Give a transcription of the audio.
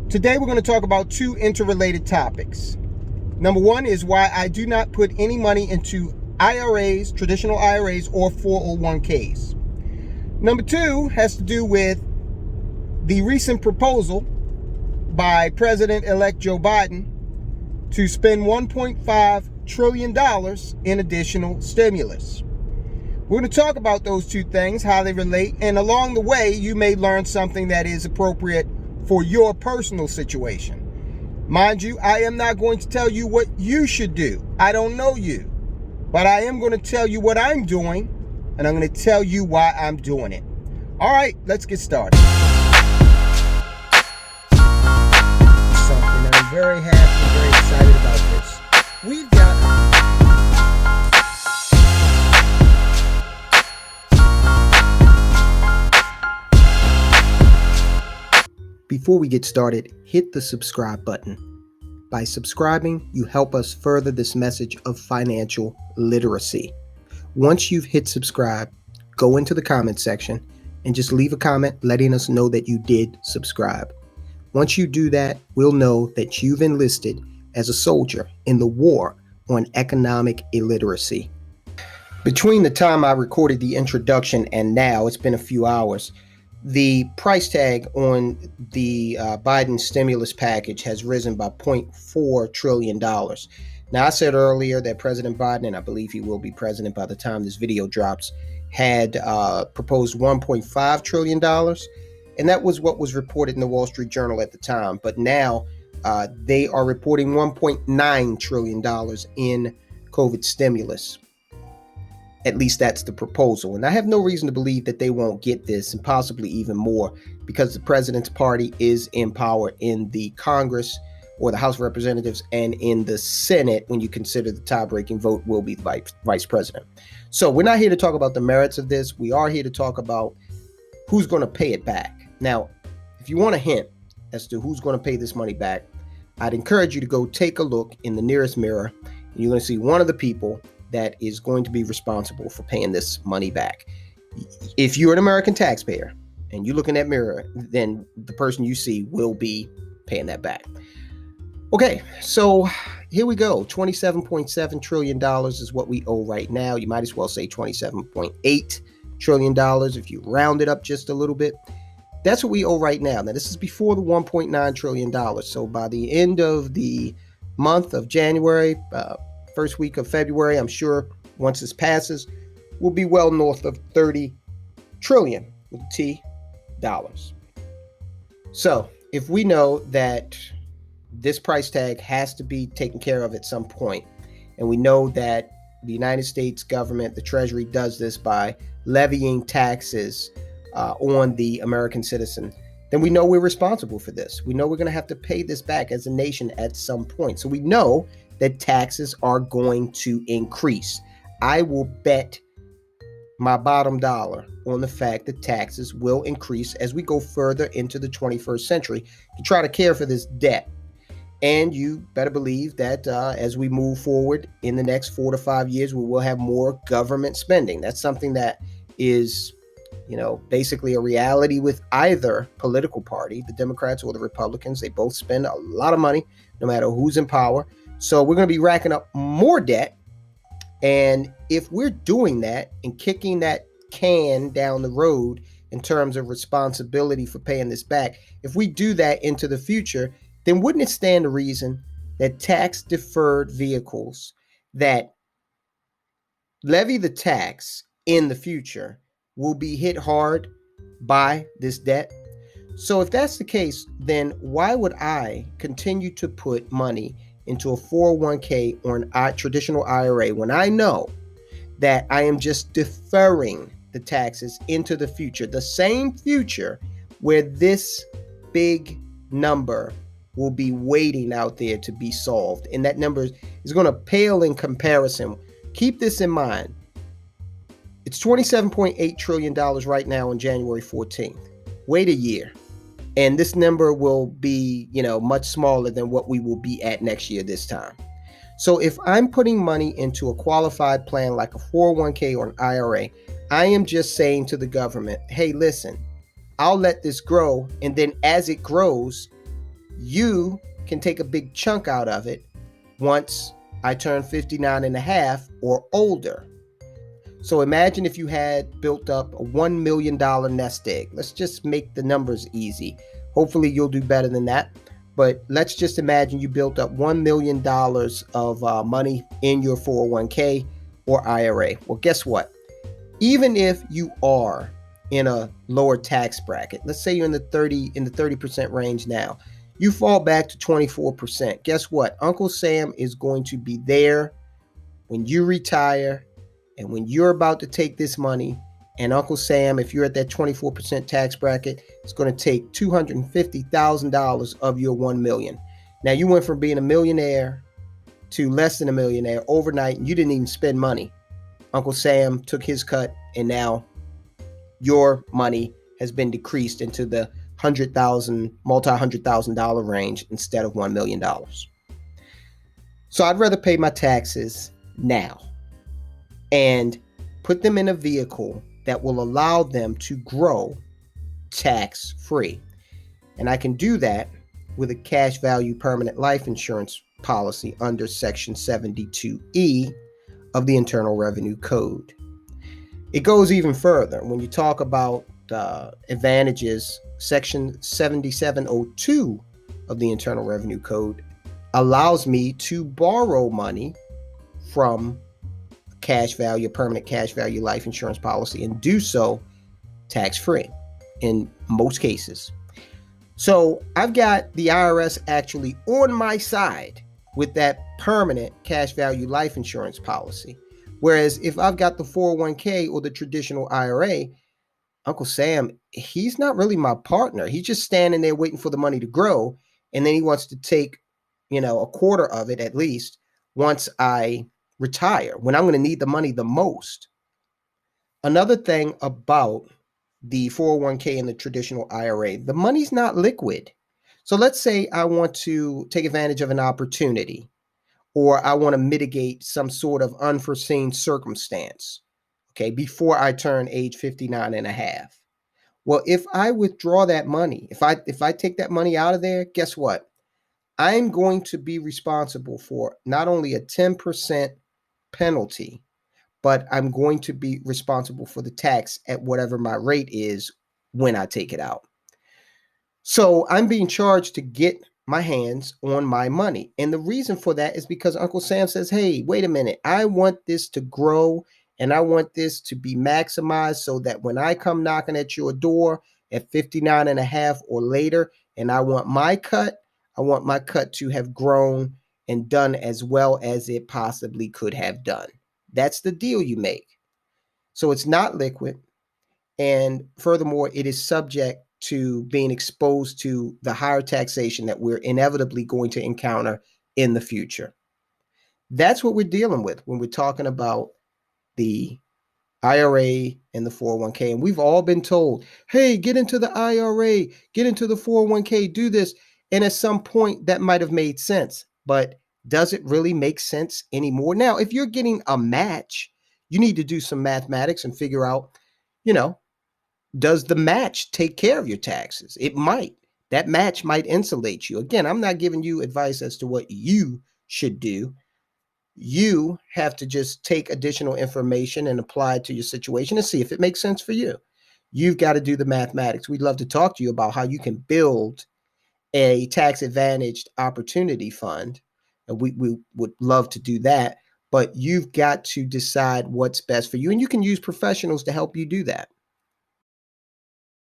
Today we're going to talk about two interrelated topics. Number one is why I do not put any money into IRAs, traditional IRAs, or 401ks. Number two has to do with the recent proposal by President-elect Joe Biden to spend $1.5 trillion in additional stimulus. We're going to talk about those two things, how they relate, and along the way, you may learn something that is appropriate for your personal situation. Mind you, I am not going to tell you what you should do. I don't know you, but I am going to tell you what I'm doing, and I'm going to tell you why I'm doing it. All right, let's get started. Something I'm very happy, very excited about this. We've got Before we get started, hit the subscribe button. By subscribing, you help us further this message of financial literacy. Once you've hit subscribe, go into the comment section and just leave a comment letting us know that you did subscribe. Once you do that, we'll know that you've enlisted as a soldier in the war on economic illiteracy. Between the time I recorded the introduction and now, it's been a few hours, the price tag on the Biden stimulus package has risen by $0.4 trillion. Now, I said earlier that President Biden, and I believe he will be president by the time this video drops, had proposed $1.5 trillion. And that was what was reported in the Wall Street Journal at the time. But now they are reporting $1.9 trillion in COVID stimulus. At least that's the proposal. And I have no reason to believe that they won't get this, and possibly even more, because the president's party is in power in the Congress or the House of Representatives, and in the Senate, when you consider the tie-breaking vote, will be the vice president. So we're not here to talk about the merits of this. We are here to talk about who's going to pay it back. Now, if you want a hint as to who's going to pay this money back, I'd encourage you to go take a look in the nearest mirror. And you're going to see one of the people that is going to be responsible for paying this money back. If you're an American taxpayer and you look in that mirror, then the person you see will be paying that back. Okay, so here we go. $27.7 trillion is what we owe right now. You might as well say $27.8 trillion if you round it up just a little bit. That's what we owe right now. Now, this is before the $1.9 trillion. So by the end of the month of January, first week of February, I'm sure once this passes, we'll be well north of 30 trillion with T dollars. So if we know that this price tag has to be taken care of at some point, and we know that the United States government, the Treasury, does this by levying taxes on the American citizen, then we know we're responsible for this. We know we're going to have to pay this back as a nation at some point. So we know that taxes are going to increase. I will bet my bottom dollar on the fact that taxes will increase as we go further into the 21st century to try to care for this debt. And you better believe that as we move forward in the next 4 to 5 years, we will have more government spending. That's something that is, basically a reality with either political party, the Democrats or the Republicans. They both spend a lot of money, no matter who's in power. So we're going to be racking up more debt. And if we're doing that and kicking that can down the road in terms of responsibility for paying this back, if we do that into the future, then wouldn't it stand to reason that tax deferred vehicles that levy the tax in the future will be hit hard by this debt? So if that's the case, then why would I continue to put money into a 401k or a traditional IRA when I know that I am just deferring the taxes into the future, the same future where this big number will be waiting out there to be solved, and that number is going to pale in comparison. Keep this in mind. It's $27.8 trillion right now on January 14th. Wait a year, and this number will be, much smaller than what we will be at next year this time. So if I'm putting money into a qualified plan like a 401k or an IRA, I am just saying to the government, hey, listen, I'll let this grow. And then as it grows, You can take a big chunk out of it once I turn 59 and a half or older. So imagine if you had built up a $1 million nest egg. Let's just make the numbers easy. Hopefully you'll do better than that. But let's just imagine you built up $1 million of money in your 401k or IRA. Well, guess what? Even if you are in a lower tax bracket, let's say you're in the 30% range now, you fall back to 24%. Guess what? Uncle Sam is going to be there when you retire and when you're about to take this money. And Uncle Sam, if you're at that 24% tax bracket, is going to take $250,000 of your $1 million. Now, you went from being a millionaire to less than a millionaire overnight, and you didn't even spend money. Uncle Sam took his cut, and now your money has been decreased into the multi-$100,000 range instead of $1 million. So I'd rather pay my taxes now and put them in a vehicle that will allow them to grow tax-free. And I can do that with a cash value permanent life insurance policy under Section 72E of the Internal Revenue Code. It goes even further. When you talk about advantages, Section 7702 of the Internal Revenue Code allows me to borrow money from permanent cash value life insurance policy and do so tax-free in most cases. So I've got the IRS actually on my side with that permanent cash value life insurance policy. Whereas if I've got the 401k or the traditional IRA, Uncle Sam, he's not really my partner. He's just standing there waiting for the money to grow. And then he wants to take, a quarter of it at least once I retire, when I'm going to need the money the most. Another thing about the 401k and the traditional IRA, the money's not liquid. So let's say I want to take advantage of an opportunity, or I want to mitigate some sort of unforeseen circumstance, okay, before I turn age 59 and a half. Well, if I withdraw that money, if I take that money out of there, guess what? I'm going to be responsible for not only a 10% penalty, but I'm going to be responsible for the tax at whatever my rate is when I take it out. So I'm being charged to get my hands on my money. And the reason for that is because Uncle Sam says, hey, wait a minute, I want this to grow and I want this to be maximized so that when I come knocking at your door at 59 and a half or later, and I want my cut to have grown and done as well as it possibly could have done. That's the deal you make. So it's not liquid. And furthermore, it is subject to being exposed to the higher taxation that we're inevitably going to encounter in the future. That's what we're dealing with when we're talking about the IRA and the 401k. And we've all been told, hey, get into the IRA, get into the 401k, do this. And at some point that might have made sense, but does it really make sense anymore? Now, if you're getting a match, you need to do some mathematics and figure out, does the match take care of your taxes? It might. That match might insulate you. Again, I'm not giving you advice as to what you should do. You have to just take additional information and apply it to your situation and see if it makes sense for you. You've got to do the mathematics. We'd love to talk to you about how you can build a tax-advantaged opportunity fund. And we would love to do that. But you've got to decide what's best for you. And you can use professionals to help you do that.